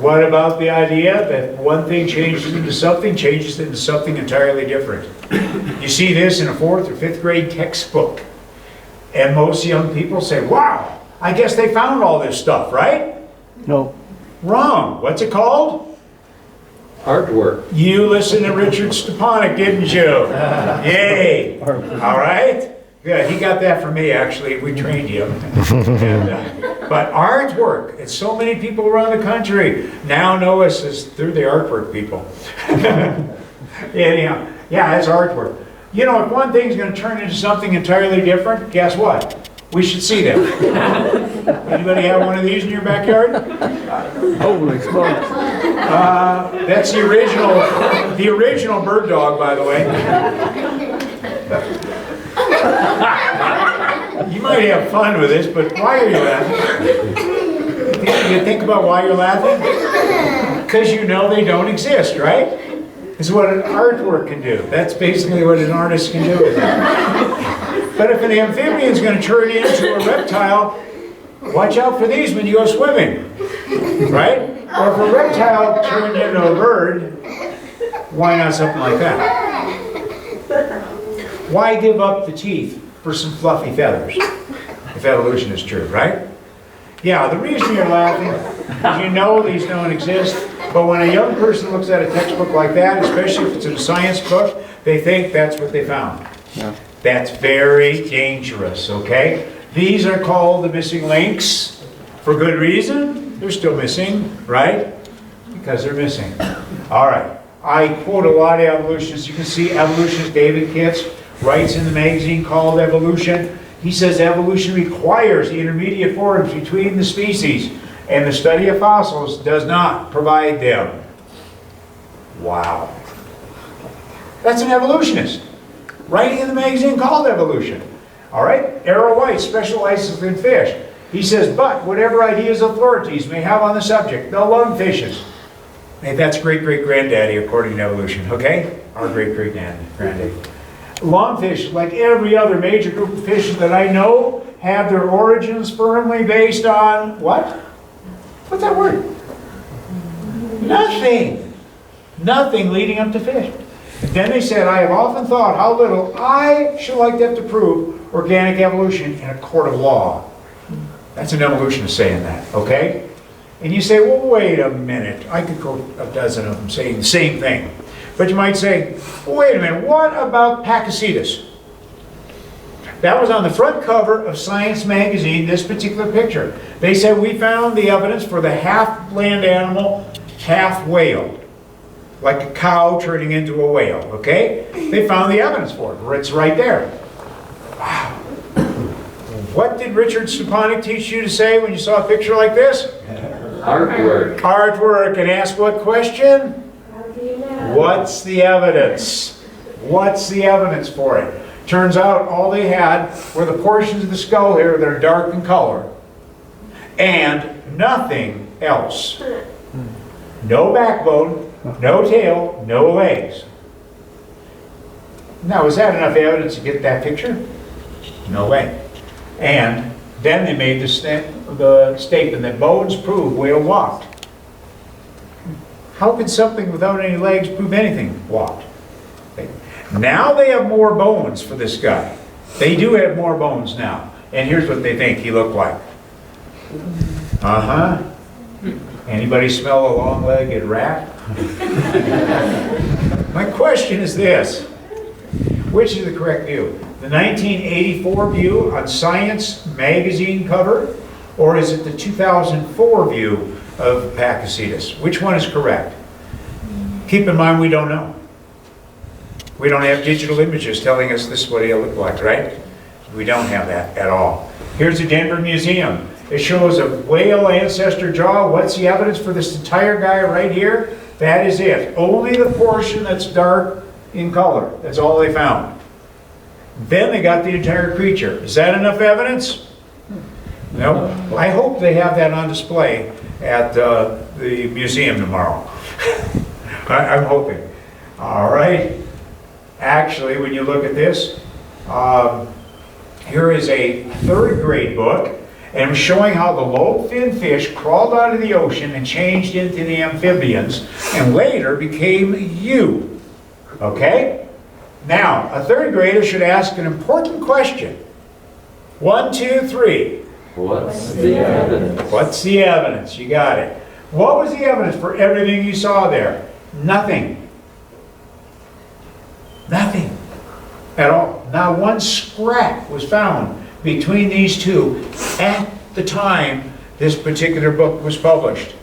What about the idea that one thing changes into something entirely different? You see this in a 4th or 5th grade textbook. And most young people say, wow, I guess they found all this stuff, right? No. Wrong. What's it called? Artwork. You listened to Richard Stepanek, didn't you? Yay. All right? Yeah, he got that from me, actually. We trained him. But artwork, and so many people around the country now know us as through the artwork people. Anyhow, yeah, that's artwork. You know, if one thing's going to turn into something entirely different, guess what? We should see them. Anybody have one of these in your backyard? Holy smokes. That's the original bird dog, by the way. You might have fun with this, but why are you laughing? You think about why you're laughing? Because you know they don't exist, right? It's what an artwork can do. That's basically what an artist can do. But if an amphibian is going to turn into a reptile, watch out for these when you go swimming, right? Or if a reptile turned into a bird, why not something like that? Why give up the teeth for some fluffy feathers, if evolution is true, right? Yeah, the reason you're laughing is you know these don't exist, but when a young person looks at a textbook like that, especially if it's in a science book, they think that's what they found. Yeah. That's very dangerous, okay? These are called the missing links for good reason. They're still missing, right? Because they're missing. All right. I quote a lot of evolutionists. You can see evolutionist David Kitts writes in the magazine called Evolution. He says evolution requires the intermediate forms between the species, and the study of fossils does not provide them. Wow. That's an evolutionist writing in the magazine called Evolution. All right? Arrow White specializes in fish. He says, but whatever ideas authorities may have on the subject, the lungfishes. Hey, that's great-great-granddaddy according to evolution, okay? Our great-great-granddaddy. Lungfish, like every other major group of fish that I know, have their origins firmly based on what? What's that word? Nothing. Nothing leading up to fish. And then they said, I have often thought how little I should like to have to prove organic evolution in a court of law. That's an evolutionist saying that, okay? And you say, well, wait a minute. I could quote a dozen of them saying the same thing. But you might say, well, wait a minute, what about Pakicetus? That was on the front cover of Science magazine, this particular picture. They said, we found the evidence for the half land animal, half whale. Like a cow turning into a whale, okay? They found the evidence for it. It's right there. Wow. What did Richard Stepanek teach you to say when you saw a picture like this? Artwork. Artwork. And ask what question? What's the evidence? What's the evidence for it? Turns out all they had were the portions of the skull here that are dark in color and nothing else. No backbone, no tail, no legs. Now, is that enough evidence to get that picture? No way. And then they made the statement that bones prove whale walked. How could something without any legs prove anything walked? Now they have more bones for this guy. They do have more bones now. And here's what they think he looked like. Uh-huh. Anybody smell a long-legged rat? My question is this. Which is the correct view? The 1984 view on Science magazine cover, or is it the 2004 view of Pakicetus? Which one is correct? Keep in mind we don't know. We don't have digital images telling us this is what he'll look like, right? We don't have that at all. Here's the Denver Museum. It shows a whale ancestor jaw. What's the evidence for this entire guy right here? That is it. Only the portion that's dark in color. That's all they found. Then they got the entire creature. Is that enough evidence? No. I hope they have that on display at the museum tomorrow. I'm hoping. All right. Actually, when you look at this, here is a third grade book, and it was showing how the lobe-finned fish crawled out of the ocean and changed into the amphibians, and later became you. Okay? Now, a third grader should ask an important question. 1, 2, 3. What's the evidence? What's the evidence? You got it. What was the evidence for everything you saw there? Nothing. Nothing at all. Not one scrap was found between these two at the time this particular book was published.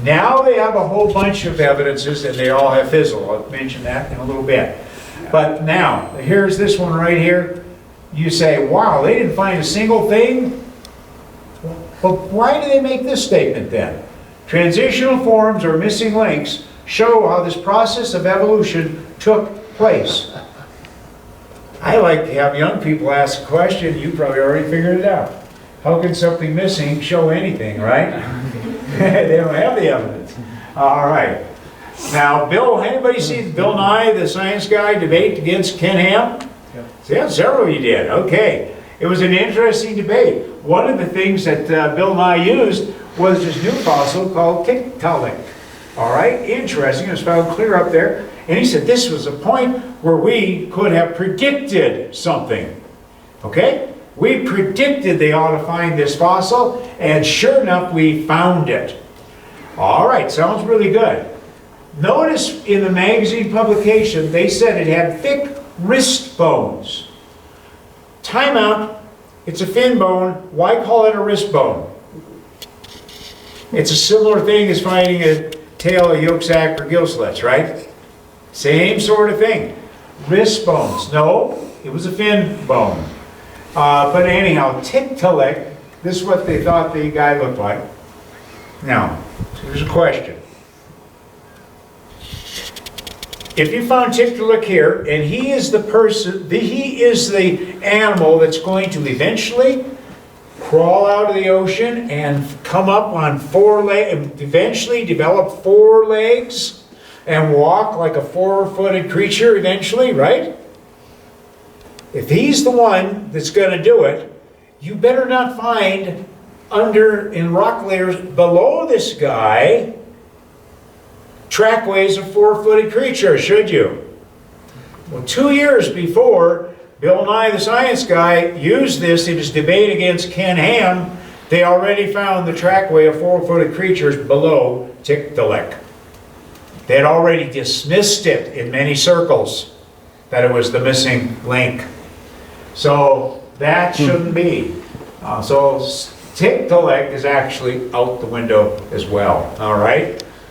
Now they have a whole bunch of evidences and they all have fizzle. I'll mention that in a little bit. But now, here's this one right here. You say, wow, they didn't find a single thing? But why do they make this statement then? Transitional forms or missing links show how this process of evolution took place. I like to have young people ask a question, you probably already figured it out. How can something missing show anything, right? They don't have the evidence. All right. Now, Bill, anybody see Bill Nye, the science guy, debate against Ken Ham? Yeah, several of you did. Okay. It was an interesting debate. One of the things that Bill Nye used was this new fossil called Tiktaalik. All right, interesting. It was found clear up there. And he said this was a point where we could have predicted something. Okay? We predicted they ought to find this fossil, and sure enough, we found it. All right, sounds really good. Notice in the magazine publication, they said it had thick wrist bones. Time out. It's a fin bone. Why call it a wrist bone? It's a similar thing as finding a tail, a yolk sac, or gill slits, right? Same sort of thing. Wrist bones. No, it was a fin bone. But anyhow, Tiktaalik, this is what they thought the guy looked like. Now, here's a question. If you found Tiktaalik here, and he is the person, he is the animal that's going to eventually crawl out of the ocean and come up on 4 legs, eventually develop 4 legs and walk like a 4-footed creature eventually, right? If he's the one that's going to do it, you better not find under in rock layers below this guy trackways of 4-footed creatures, should you? Well, 2 years before Bill Nye, the science guy, used this in his debate against Ken Ham, they already found the trackway of 4-footed creatures below Tiktaalik. They had already dismissed it in many circles that it was the missing link. So that shouldn't be. So Tiktaalik is actually out the window as well. All right?